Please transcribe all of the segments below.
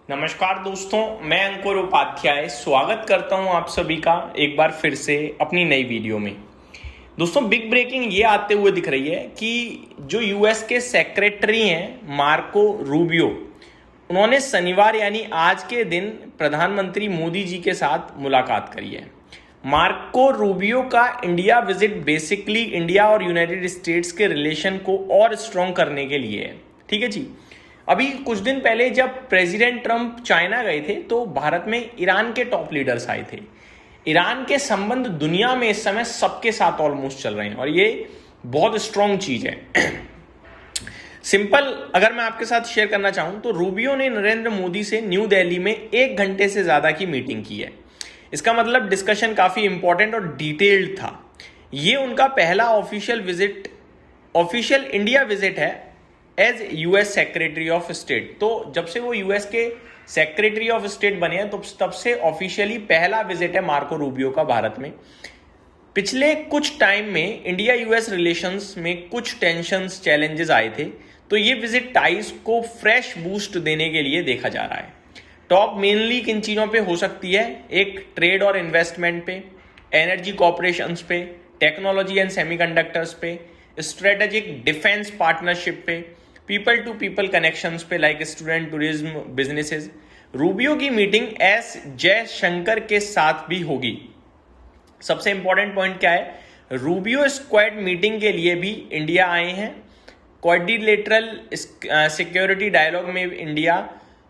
नमस्कार दोस्तों, मैं अंकुर उपाध्याय स्वागत करता हूं आप सभी का एक बार फिर से अपनी नई वीडियो में। दोस्तों, बिग ब्रेकिंग ये आते हुए दिख रही है कि जो यूएस के सेक्रेटरी हैं मार्को रूबियो, उन्होंने शनिवार यानी आज के दिन प्रधानमंत्री मोदी जी के साथ मुलाकात करी है। मार्को रूबियो का इंडिया विजिट बेसिकली इंडिया और यूनाइटेड स्टेट्स के रिलेशन को और स्ट्रॉन्ग करने के लिए है। ठीक है जी। अभी कुछ दिन पहले जब प्रेसिडेंट ट्रंप चाइना गए थे तो भारत में ईरान के टॉप लीडर्स आए थे। ईरान के संबंध दुनिया में इस समय सबके साथ ऑलमोस्ट चल रहे हैं और ये बहुत स्ट्रॉन्ग चीज है। सिंपल अगर मैं आपके साथ शेयर करना चाहूं तो रूबियो ने नरेंद्र मोदी से न्यू दिल्ली में 1 घंटे से ज्यादा की मीटिंग की है। इसका मतलब डिस्कशन काफी इंपॉर्टेंट और डिटेल्ड था। ये उनका पहला ऑफिशियल इंडिया विजिट है as US secretary of state. तो जब से वो यूएस के सेक्रेटरी ऑफ स्टेट बने हैं तो तब से ऑफिशियली पहला विजिट है मार्को रूबियो का भारत में। पिछले कुछ टाइम में इंडिया यूएस रिलेशंस में कुछ टेंशंस चैलेंजेस आए थे, तो ये विजिट टाइज को फ्रेश बूस्ट देने के लिए देखा जा रहा है। टॉप मेनली किन चीजों पे हो सकती है? एक, ट्रेड और इन्वेस्टमेंट पे, एनर्जी कॉपरेशंस पे, टेक्नोलॉजी एंड सेमीकंडक्टर्स पे, स्ट्रेटेजिक डिफेंस पार्टनरशिप पे, पीपल टू पीपल कनेक्शंस पे like student, tourism, businesses. Rubio की मीटिंग एस जयशंकर के साथ भी होगी। सबसे इंपॉर्टेंट पॉइंट क्या है? रूबियो स्क्वाड मीटिंग के लिए भी इंडिया आए हैं। क्वाड्रिलेटरल सिक्योरिटी डायलॉग में इंडिया,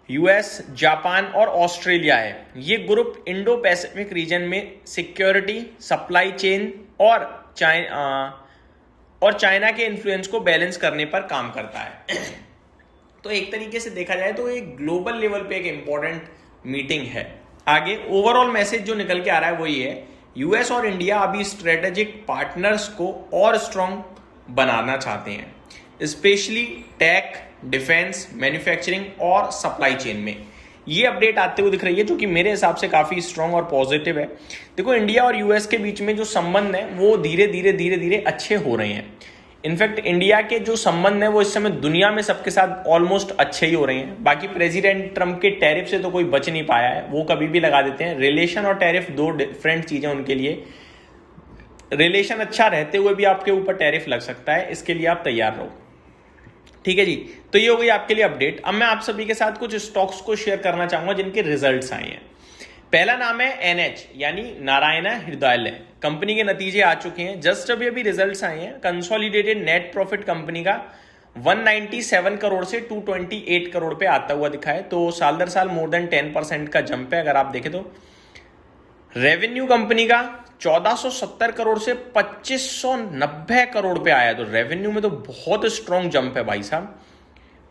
यूएस, जापान और ऑस्ट्रेलिया है। ये ग्रुप इंडो पैसिफिक रीजन में सिक्योरिटी, सप्लाई चेन और चाइना के इन्फ्लुएंस को बैलेंस करने पर काम करता है। तो एक तरीके से देखा जाए तो एक ग्लोबल लेवल पे एक इंपॉर्टेंट मीटिंग है। आगे ओवरऑल मैसेज जो निकल के आ रहा है वो ये है, यूएस और इंडिया अभी स्ट्रेटेजिक पार्टनर्स को और स्ट्रॉन्ग बनाना चाहते हैं, स्पेशली टेक, डिफेंस, मैन्युफैक्चरिंग और सप्लाई चेन में। ये अपडेट आते हुए दिख रही है जो कि मेरे हिसाब से काफी स्ट्रांग और पॉजिटिव है। देखो, इंडिया और यूएस के बीच में जो संबंध है वो धीरे धीरे अच्छे हो रहे हैं। इनफैक्ट इंडिया के जो संबंध है वो इस समय दुनिया में सबके साथ ऑलमोस्ट अच्छे ही हो रहे हैं। बाकी प्रेसिडेंट ट्रंप के टैरिफ से तो कोई बच नहीं पाया है, वो कभी भी लगा देते हैं। रिलेशन और टैरिफ दो डिफरेंट चीजें उनके लिए। रिलेशन अच्छा रहते हुए भी आपके ऊपर टैरिफ लग सकता है, इसके लिए आप तैयार रहो। ठीक है जी। तो ये हो गई आपके लिए अपडेट। अब मैं आप सभी के साथ कुछ स्टॉक्स को शेयर करना चाहूंगा जिनके रिजल्ट्स आए हैं। पहला नाम है एनएच यानी नारायण हृदयालय। कंपनी के नतीजे आ चुके हैं, जस्ट अभी रिजल्ट्स आए हैं। कंसोलिडेटेड नेट प्रॉफिट कंपनी का 197 करोड़ से 228 करोड़ पे आता हुआ दिखा है। तो साल दर साल मोर देन 10% का जंप है। अगर आप देखें तो रेवेन्यू कंपनी का 1470 करोड़ से 2590 करोड़ पे आया। तो रेवेन्यू में तो बहुत स्ट्रॉन्ग जंप है भाई साहब।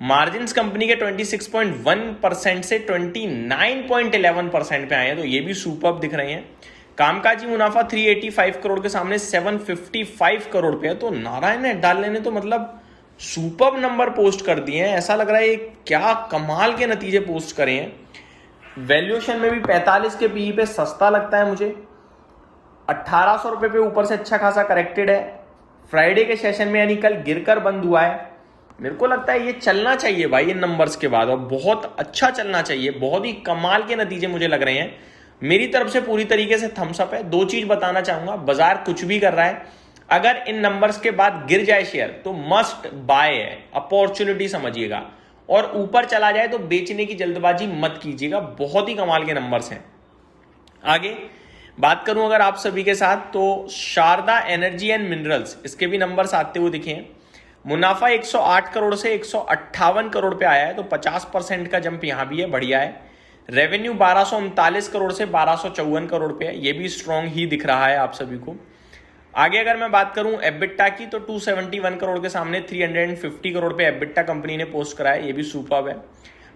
मार्जिन्स कंपनी के 26.1% से 29.11% पे आए हैं, तो ये भी सुपर्ब दिख रहे हैं। कामकाजी मुनाफा 385 करोड़ के सामने 755 करोड़ पे है। तो नारायण हृदयालय ने तो मतलब सुपर्ब नंबर पोस्ट कर दिए हैं। ऐसा लग रहा है क्या कमाल के नतीजे पोस्ट करे हैं। वैल्यूएशन में भी 45 के पीई पे सस्ता लगता है मुझे। 1800 रुपए पे ऊपर से अच्छा खासा करेक्टेड है। फ्राइडे के सेशन में यानी कल गिरकर बंद हुआ है। मेरे को लगता है ये चलना चाहिए भाई इन नंबर्स के बाद, और बहुत अच्छा चलना चाहिए। बहुत ही कमाल के नतीजे मुझे लग रहे हैं। मेरी तरफ से पूरी तरीके से थम्स अप है। दो चीज बताना चाहूंगा, बाजार कुछ भी कर रहा है, अगर इन नंबर्स के बाद गिर जाए शेयर तो मस्ट बाय है, अपॉर्चुनिटी समझिएगा। और ऊपर चला जाए तो बेचने की जल्दबाजी मत कीजिएगा। बहुत ही कमाल के नंबर्स हैं। आगे बात करूं अगर आप सभी के साथ, तो शारदा एनर्जी एंड मिनरल्स, इसके भी नंबर्स आते हुए दिखे हैं। मुनाफा 108 करोड़ से 158 करोड़ पे आया है, तो 50% का जंप यहां भी है, बढ़िया है। रेवेन्यू 1239 करोड़ से 1254 करोड़ पे है, ये भी स्ट्रॉन्ग ही दिख रहा है आप सभी को। आगे अगर मैं बात करूं एबिटा की, तो 271 करोड़ के सामने 350 करोड़ पे एबिटा कंपनी ने पोस्ट करा है, ये भी सुपर्ब है।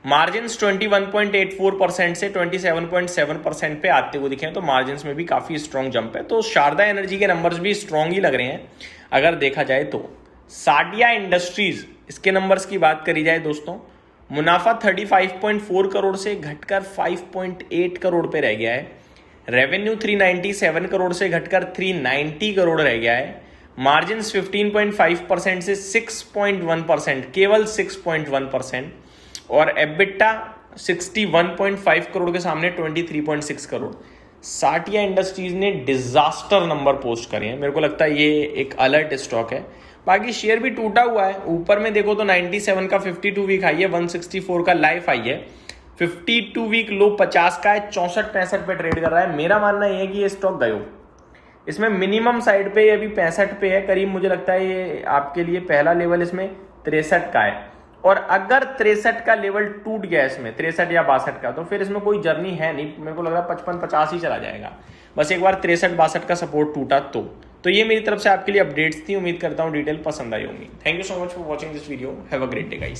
मार्जिन 21.84% से 27.7% पे आते हुए दिखे हैं, तो मार्जिन में भी काफी स्ट्रॉन्ग जंप है। तो शारदा एनर्जी के नंबर्स भी स्ट्रॉन्ग ही लग रहे हैं अगर देखा जाए तो। साडिया इंडस्ट्रीज, इसके नंबर्स की बात करी जाए दोस्तों, मुनाफा 35.4 करोड़ से घटकर 5.8 करोड़ पे रह गया है। रेवेन्यू 397 करोड़ से घटकर 390 करोड़ रह गया है। मार्जिन 15.5% से 6.1%, केवल 6.1%। और एबिटा 61.5 करोड़ के सामने 23.6 करोड़। साटिया इंडस्ट्रीज ने डिजास्टर नंबर पोस्ट करे हैं, मेरे को लगता है ये एक अलर्ट स्टॉक है। बाकी शेयर भी टूटा हुआ है, ऊपर में देखो तो 97 का 52 वीक हाई है, 164 का लाइफ हाई है, 52 वीक लो 50 का है, 64-65 पे ट्रेड कर रहा है। मेरा मानना ये है कि ये स्टॉक गयो, इसमें मिनिमम साइड पे अभी 65 पे है करीब, मुझे लगता है ये आपके लिए पहला लेवल इसमें 63 का है, और अगर 63 का लेवल टूट गया इसमें 63 या 62 का, तो फिर इसमें कोई जर्नी है नहीं, मेरे को लग रहा है 55-50 ही चला जाएगा, बस एक बार 63-62 का सपोर्ट टूटा तो ये मेरी तरफ से आपके लिए अपडेट्स थी। उम्मीद करता हूँ डिटेल पसंद आई होंगी। Thank you so much for watching this video, have a great day guys.